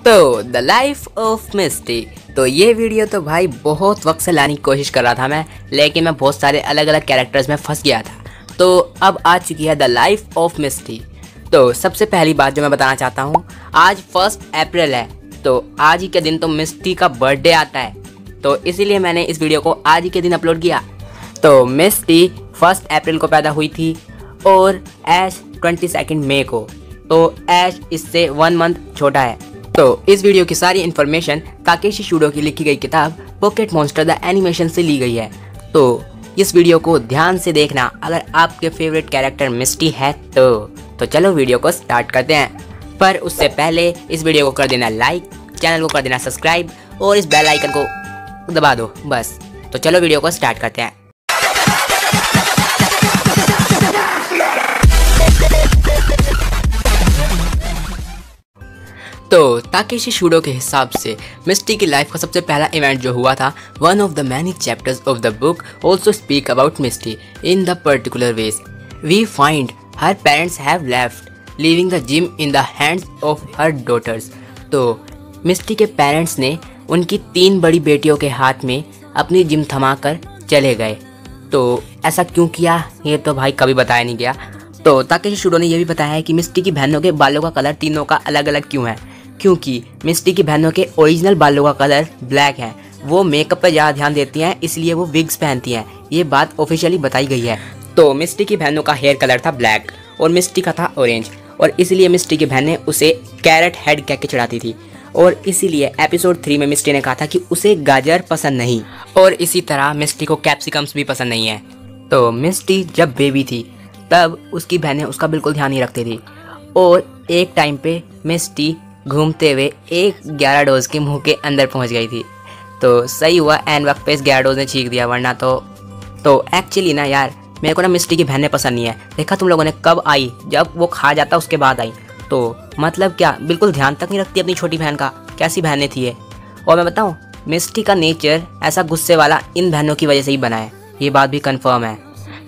तो the life of मिस्टी। तो ये वीडियो तो भाई बहुत वक्त से लाने की कोशिश कर रहा था मैं, लेकिन मैं बहुत सारे अलग अलग कैरेक्टर्स में फंस गया था। तो अब आ चुकी है द लाइफ ऑफ मिस्टी। तो सबसे पहली बात जो मैं बताना चाहता हूँ, आज 1 अप्रैल है, तो आज ही के दिन तो मिस्टी का बर्थडे आता है, तो इसीलिए मैंने इस वीडियो को आज ही के दिन अपलोड किया। तो मिस्टी 1 अप्रैल को पैदा हुई थी और ऐश 22 मई को, तो ऐश इससे 1 मंथ छोटा है। तो इस वीडियो की सारी इन्फॉर्मेशन ताकेशी शुडो की लिखी गई किताब पॉकेट मॉन्स्टर द एनिमेशन से ली गई है। तो इस वीडियो को ध्यान से देखना अगर आपके फेवरेट कैरेक्टर मिस्टी है तो चलो वीडियो को स्टार्ट करते हैं। पर उससे पहले इस वीडियो को कर देना लाइक, चैनल को कर देना सब्सक्राइब और इस बेल आइकन को दबा दो बस। तो चलो वीडियो को स्टार्ट करते हैं। तो ताकेशी शुडो के हिसाब से मिस्टी की लाइफ का सबसे पहला इवेंट जो हुआ था, one of the many chapters of the book also speak about Misty in the particular ways. We find her parents have left leaving the gym in the hands of her daughters. तो Misty के parents ने उनकी 3 बड़ी बेटियों के हाथ में अपनी जिम थमाकर चले गए। तो ऐसा क्यों किया ये तो भाई कभी बताया नहीं गया। तो ताकेशी शुडो ने यह भी बताया है कि मिस्टी की बहनों के बालों का कलर तीनों का अलग अलग क्यों है, क्योंकि मिस्टी की बहनों के ओरिजिनल बालों का कलर ब्लैक है। वो मेकअप पर ज़्यादा ध्यान देती हैं, इसलिए वो विग्स पहनती हैं। ये बात ऑफिशियली बताई गई है। तो मिस्टी की बहनों का हेयर कलर था ब्लैक और मिस्टी का था ऑरेंज, और इसलिए मिस्टी की बहनें उसे कैरेट हेड कह के चिढ़ाती थी। और इसीलिए एपिसोड 3 में मिस्टी ने कहा था कि उसे गाजर पसंद नहीं, और इसी तरह मिस्टी को कैप्सिकम्स भी पसंद नहीं है। तो मिस्टी जब बेबी थी तब उसकी बहनें उसका बिल्कुल ध्यान नहीं रखती थी, और एक टाइम पे मिस्टी घूमते हुए एक ग्याराडोज के मुंह के अंदर पहुंच गई थी। तो सही हुआ एन वक्त पे इस ग्याराडोज ने छींक दिया, वरना तो एक्चुअली ना यार मेरे को ना मिस्टी की बहनें पसंद नहीं है। देखा तुम लोगों ने कब आई, जब वो खा जाता उसके बाद आई। तो मतलब क्या बिल्कुल ध्यान तक नहीं रखती अपनी छोटी बहन का, कैसी बहनें थी ये। और मैं बताऊँ, मिस्टी का नेचर ऐसा गुस्से वाला इन बहनों की वजह से ही बना है, ये बात भी कन्फर्म है।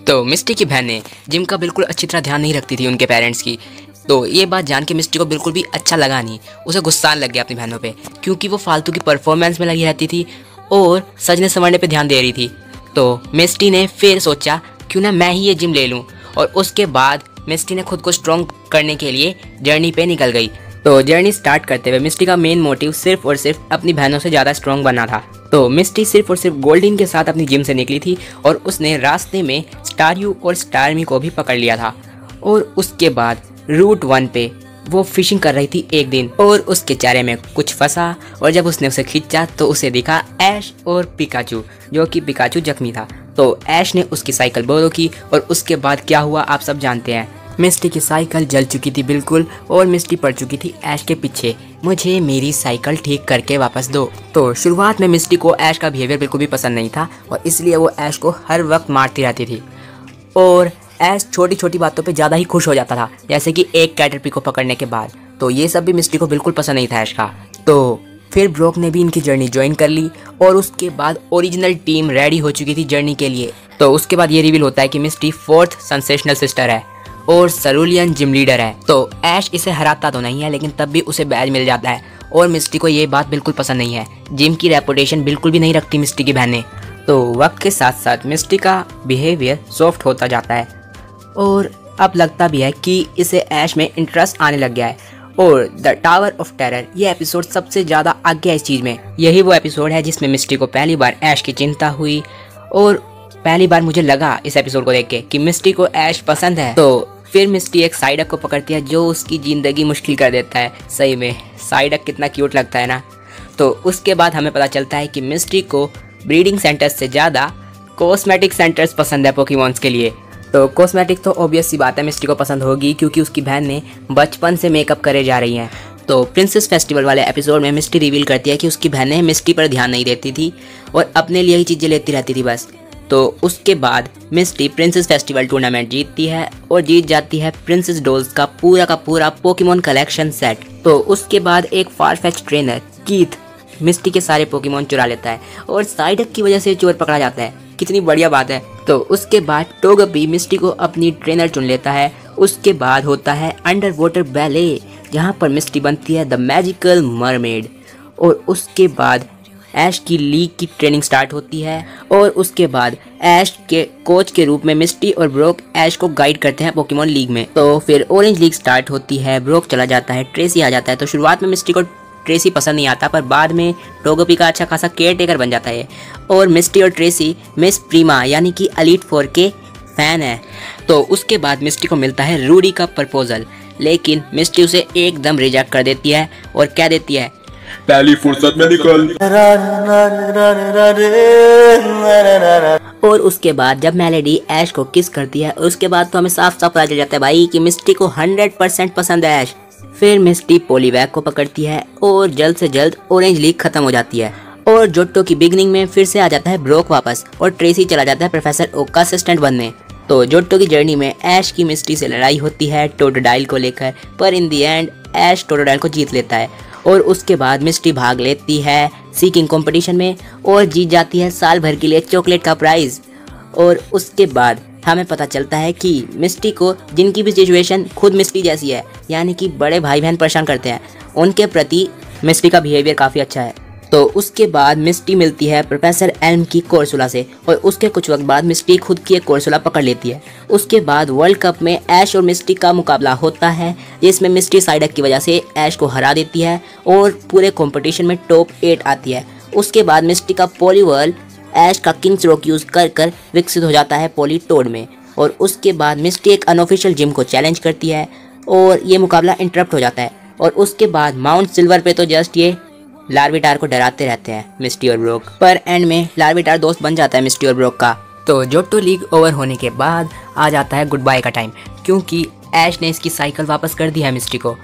तो मिस्टी की बहनें जिम का बिल्कुल अच्छी तरह ध्यान नहीं रखती थी उनके पेरेंट्स की। तो ये बात जान के मिस्टी को बिल्कुल भी अच्छा लगा नहीं, उसे गुस्सा लग गया अपनी बहनों पे, क्योंकि वो फालतू की परफॉर्मेंस में लगी रहती थी और सजने संवरने पे ध्यान दे रही थी। तो मिस्टी ने फिर सोचा क्यों ना मैं ही ये जिम ले लूँ, और उसके बाद मिस्टी ने खुद को स्ट्रॉन्ग करने के लिए जर्नी पे निकल गई। तो जर्नी स्टार्ट करते हुए मिस्टी का मेन मोटिव सिर्फ और सिर्फ अपनी बहनों से ज़्यादा स्ट्रॉन्ग बनना था। तो मिस्टी सिर्फ और सिर्फ गोल्डन के साथ अपनी जिम से निकली थी, और उसने रास्ते में स्टारयू और स्टारमी को भी पकड़ लिया था। और उसके बाद रूट 1 पे वो फिशिंग कर रही थी एक दिन, और उसके चारे में कुछ फंसा, और जब उसने उसे खींचा तो उसे दिखा ऐश और पिकाचू, जो कि पिकाचू जख्मी था। तो ऐश ने उसकी साइकिल बोरो की, और उसके बाद क्या हुआ आप सब जानते हैं। मिस्टी की साइकिल जल चुकी थी बिल्कुल, और मिस्टी पड़ चुकी थी ऐश के पीछे, मुझे मेरी साइकिल ठीक करके वापस दो। तो शुरुआत में मिस्टी को ऐश का बिहेवियर बिल्कुल भी पसंद नहीं था, और इसलिए वो ऐश को हर वक्त मारती रहती थी, और ऐश छोटी छोटी बातों पे ज़्यादा ही खुश हो जाता था, जैसे कि एक कैटरपी को पकड़ने के बाद। तो ये सब भी मिस्टी को बिल्कुल पसंद नहीं था ऐश का। तो फिर ब्रोक ने भी इनकी जर्नी ज्वाइन कर ली, और उसके बाद ओरिजिनल टीम रेडी हो चुकी थी जर्नी के लिए। तो उसके बाद ये रिवील होता है कि मिस्टी 4th सेंसेशनल सिस्टर है और सरूलियन जिम लीडर है। तो ऐश इसे हराता तो नहीं है, लेकिन तब भी उसे बैज मिल जाता है, और मिस्टी को ये बात बिल्कुल पसंद नहीं है। जिम की रेपुटेशन बिल्कुल भी नहीं रखती मिस्टी की बहनें। तो वक्त के साथ साथ मिस्टी का बिहेवियर सॉफ्ट होता जाता है, और अब लगता भी है कि इसे ऐश में इंटरेस्ट आने लग गया है। और द टावर ऑफ टेरर ये एपिसोड सबसे ज़्यादा आगे है इस चीज़ में। यही वो एपिसोड है जिसमें मिस्टी को पहली बार ऐश की चिंता हुई, और पहली बार मुझे लगा इस एपिसोड को देख के कि मिस्टी को ऐश पसंद है। तो फिर मिस्टी एक साइडक को पकड़ती है, जो उसकी ज़िंदगी मुश्किल कर देता है। सही में साइडक कितना क्यूट लगता है ना। तो उसके बाद हमें पता चलता है कि मिस्टी को ब्रीडिंग सेंटर्स से ज़्यादा कॉस्मेटिक सेंटर्स पसंद है पोकेमॉन्स के लिए। तो कॉस्मेटिक तो ऑब्वियस सी बात है मिस्टी को पसंद होगी, क्योंकि उसकी बहन ने बचपन से मेकअप करे जा रही हैं। तो प्रिंसेस फेस्टिवल वाले एपिसोड में मिस्टी रिवील करती है कि उसकी बहनें मिस्टी पर ध्यान नहीं देती थी और अपने लिए ही चीज़ें लेती रहती थी बस। तो उसके बाद मिस्टी प्रिंसेस फेस्टिवल टूर्नामेंट जीतती है, और जीत जाती है प्रिंसेस डोल्स का पूरा पोकेमॉन कलेक्शन सेट। तो उसके बाद एक फारफेच ट्रेनर कीथ मिस्टी के सारे पोकेमॉन चुरा लेता है, और साइडक की वजह से चोर पकड़ा जाता है। कितनी बढ़िया बात है। तो उसके बाद टोगपी मिस्टी को अपनी ट्रेनर चुन लेता है। उसके बाद होता है अंडर वाटर बैले, जहाँ पर मिस्टी बनती है द मैजिकल मरमेड। और उसके बाद ऐश की लीग की ट्रेनिंग स्टार्ट होती है और उसके बाद ऐश के कोच के रूप में मिस्टी और ब्रोक ऐश को गाइड करते हैं पोकेमॉन लीग में। तो फिर ऑरेंज लीग स्टार्ट होती है, ब्रोक चला जाता है, ट्रेसी आ जाता है। तो शुरुआत में मिस्टी को ट्रेसी पसंद नहीं आता, पर बाद में टोगेपी का अच्छा खासा केयर टेकर बन जाता है और मिस्टी और ट्रेसी मिस प्रीमा यानी कि एलीट 4 के फैन है। तो उसके बाद मिस्टी को मिलता है रूडी का प्रपोजल, लेकिन मिस्टी उसे एकदम रिजेक्ट कर देती है और कह देती है पहली फुर्सत में निकल। और उसके बाद जब मेलेडी ऐश को किस करती है, उसके बाद तो हमें साफ साफ पता चल जाता है भाई कि मिस्टी को 100% पसंद है ऐश। फिर मिस्टी पोलीवैग को पकड़ती है और जल्द से जल्द ऑरेंज लीग खत्म हो जाती है और जोटो की बिगनिंग में फिर से आ जाता है ब्रोक वापस और ट्रेसी चला जाता है प्रोफेसर ओक का असिस्टेंट बनने। तो जोटो की जर्नी में ऐश की मिस्टी से लड़ाई होती है टोटोडाइल को लेकर, पर इन दी एंड ऐश टोटोडाइल को जीत लेता है और उसके बाद मिस्टी भाग लेती है सीकिंग कंपटीशन में और जीत जाती है साल भर के लिए चॉकलेट का प्राइज। और उसके बाद हमें पता चलता है कि मिस्टी को जिनकी भी सिचुएशन खुद मिस्टी जैसी है, यानी कि बड़े भाई बहन परेशान करते हैं, उनके प्रति मिस्टी का बिहेवियर काफ़ी अच्छा है। तो उसके बाद मिस्टी मिलती है प्रोफेसर एल्म की कोर्सुला से और उसके कुछ वक्त बाद मिस्टी खुद की एक कोर्सुला पकड़ लेती है। उसके बाद वर्ल्ड कप में ऐश और मिस्टी का मुकाबला होता है, जिसमें मिस्टी साइडक की वजह से ऐश को हरा देती है और पूरे कंपटीशन में टॉप 8 आती है। उसके बाद मिस्टी का पॉलीवर्ल ऐश का किंग्स रॉक यूज़ कर विकसित हो जाता है पॉलीटोड में। और उसके बाद मिस्टी एक अनऑफिशियल जिम को चैलेंज करती है और ये मुकाबला इंटरप्ट हो जाता है। और उसके बाद माउंट सिल्वर पे तो जस्ट ये लार्विटार को डराते रहते हैं मिस्टी और ब्रोक, पर एंड में लार्विटार दोस्त बन जाता है मिस्टी और ब्रोक का। तो जोटो लीग ओवर होने के बाद आ जाता है गुड बाय का टाइम, क्योंकि ऐश ने इसकी साइकिल वापस कर दी है मिस्टी को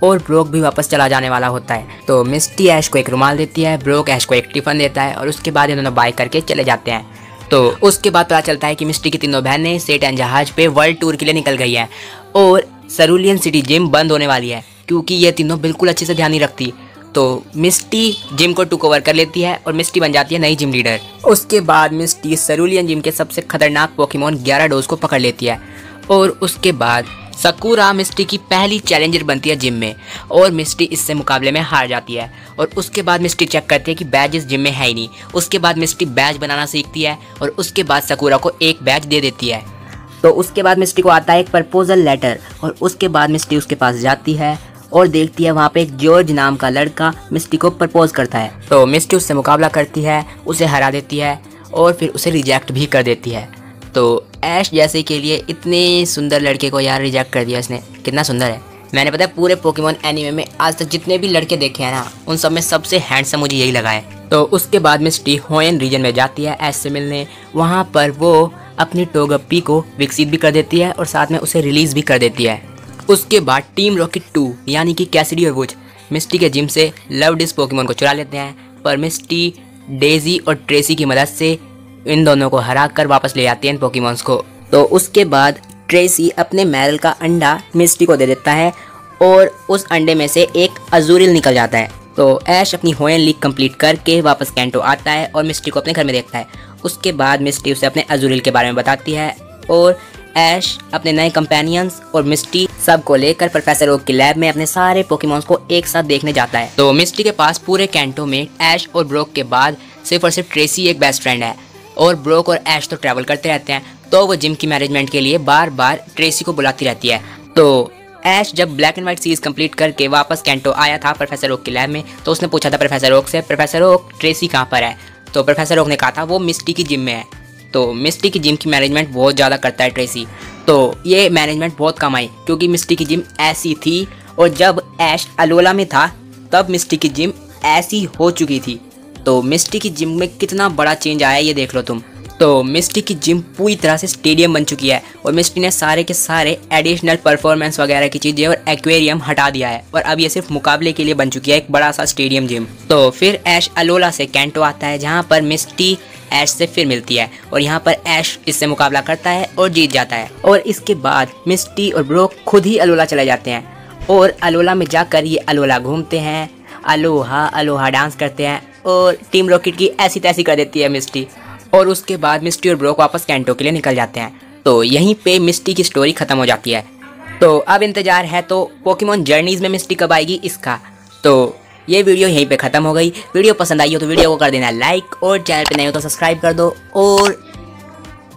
और ब्रोक भी वापस चला जाने वाला होता है। तो मिस्टी ऐश को एक रुमाल देती है, ब्रोक ऐश को एक टिफिन देता है और उसके बाद ये दोनों बाय करके चले जाते हैं। तो उसके बाद पता चलता है कि मिस्टी की तीनों बहनें सेटन जहाज पे वर्ल्ड टूर के लिए निकल गई हैं और सरूलियन सिटी जिम बंद होने वाली है, क्योंकि ये तीनों बिल्कुल अच्छे से ध्यान नहीं रखती। तो मिस्टी जिम को टुक ओवर कर लेती है और मिस्टी बन जाती है नई जिम लीडर। उसके बाद मिस्टी सरूलियन जिम के सबसे खतरनाक पोकेमॉन ग्याराडोस को पकड़ लेती है और उसके बाद सकूरा मिस्टी की पहली चैलेंजर बनती है जिम में और मिस्टी इससे मुकाबले में हार जाती है। और उसके बाद मिस्टी चेक करती है कि बैज इस जिम में है ही नहीं। उसके बाद मिस्टी बैज बनाना सीखती है और उसके बाद सकूरा को एक बैज दे देती है। तो उसके बाद मिस्टी को आता है एक प्रपोजल लेटर और उसके बाद मिस्टी उसके पास जाती है और देखती है वहाँ पे एक जॉर्ज नाम का लड़का मिस्टी को प्रपोज करता है। तो मिस्टी उससे मुकाबला करती है, उसे हरा देती है और फिर उसे रिजेक्ट भी कर देती है। तो ऐश जैसे के लिए इतने सुंदर लड़के को यार रिजेक्ट कर दिया इसने, कितना सुंदर है। मैंने पता है पूरे पोकेमॉन एनीमे में आज तक जितने भी लड़के देखे हैं ना, उन सब में सबसे हैंडसम मुझे यही लगा है। तो उसके बाद मिस्टी होयन रीजन में जाती है ऐश से मिलने। वहाँ पर वो अपनी टोगेपी को विकसित भी कर देती है और साथ में उसे रिलीज़ भी कर देती है। उसके बाद टीम रॉकेट 2 यानी कि कैसिडी और वुड मिस्टी के जिम से लवडिस पोकेमॉन को चुरा लेते हैं, पर मिस्टी डेजी और ट्रेसी की मदद से इन दोनों को हरा कर वापस ले जाती है इन पोकेमॉन्स को। तो उसके बाद ट्रेसी अपने मैरल का अंडा मिस्टी को दे देता है और उस अंडे में से एक अजूरिल निकल जाता है। तो ऐश अपनी होयन लीग कंप्लीट करके वापस कैंटो आता है और मिस्टी को अपने घर में देखता है। उसके बाद मिस्टी उसे अपने अजूरिल के बारे में बताती है और ऐश अपने नए कंपेनियंस और मिस्टी सब को लेकर प्रोफेसर ओक की लैब में अपने सारे पोकेमॉन्स को एक साथ देखने जाता है। तो मिस्टी के पास पूरे कैंटो में ऐश और ब्रोक के बाद सिर्फ और सिर्फ ट्रेसी एक बेस्ट फ्रेंड है और ब्रोक और ऐश तो ट्रैवल करते रहते हैं। तो वो जिम की मैनेजमेंट के लिए बार बार ट्रेसी को बुलाती रहती है। तो ऐश जब black and white series complete करके वापस कैंटो आया था प्रोफेसर ओक की लैब में, तो उसने पूछा था प्रोफेसर ओक से, प्रोफेसर ओक ट्रेसी कहाँ पर है? तो प्रोफेसर ओक ने कहा था वो मिस्टी की जिम में है। तो मिस्टी की जिम की मैनेजमेंट बहुत ज़्यादा करता है ट्रेसी। तो ये मैनेजमेंट बहुत कम आई क्योंकि मिस्टी की जिम ऐसी थी और जब ऐश अलोला में था तब मिस्टी की जिम ऐसी हो चुकी थी। तो मिस्टी की जिम में कितना बड़ा चेंज आया ये देख लो तुम। तो मिस्टी की जिम पूरी तरह से स्टेडियम बन चुकी है और मिस्टी ने सारे के सारे एडिशनल परफॉर्मेंस वगैरह की चीज़ें और एक्वेरियम हटा दिया है और अब ये सिर्फ मुकाबले के लिए बन चुकी है एक बड़ा सा स्टेडियम जिम। तो फिर ऐश अलोला से कैंटो आता है जहाँ पर मिस्टी ऐश से फिर मिलती है और यहाँ पर ऐश इससे मुकाबला करता है और जीत जाता है। और इसके बाद मिस्टी और ब्रोक खुद ही अलोला चले जाते हैं और अलोला में जाकर ये अलोला घूमते हैं, अलोहा अलोहा डांस करते हैं और टीम रॉकेट की ऐसी तैसी कर देती है मिस्टी। और उसके बाद मिस्टी और ब्रोक वापस कैंटो के लिए निकल जाते हैं। तो यहीं पे मिस्टी की स्टोरी खत्म हो जाती है। तो अब इंतजार है तो पोकेमॉन जर्नीज में मिस्टी कब आएगी इसका। तो ये वीडियो यहीं पे ख़त्म हो गई। वीडियो पसंद आई हो तो वीडियो को कर देना लाइक, और चैनल पे नए हो तो सब्सक्राइब कर दो और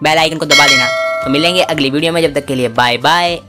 बेल आइकन को दबा देना। तो मिलेंगे अगली वीडियो में, जब तक के लिए बाय बाय।